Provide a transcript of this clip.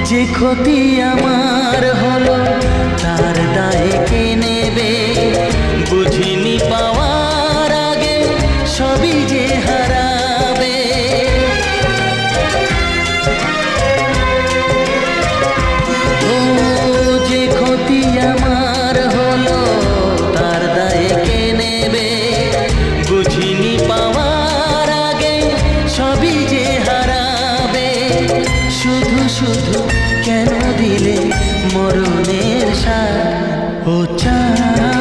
যে ক্ষতি আমার হলো তার দায় কে নেবে? বুঝিনি পাওয়ার আগে সবই যে হারাবে। ও যে ক্ষতি আমার হলো তার দায় কে নেবে? বুঝিনি পাওয়ার আগে সবই যে হারাবে। শুধু শুধু কেন দিলে মরণের সাথ ও চাঁদ?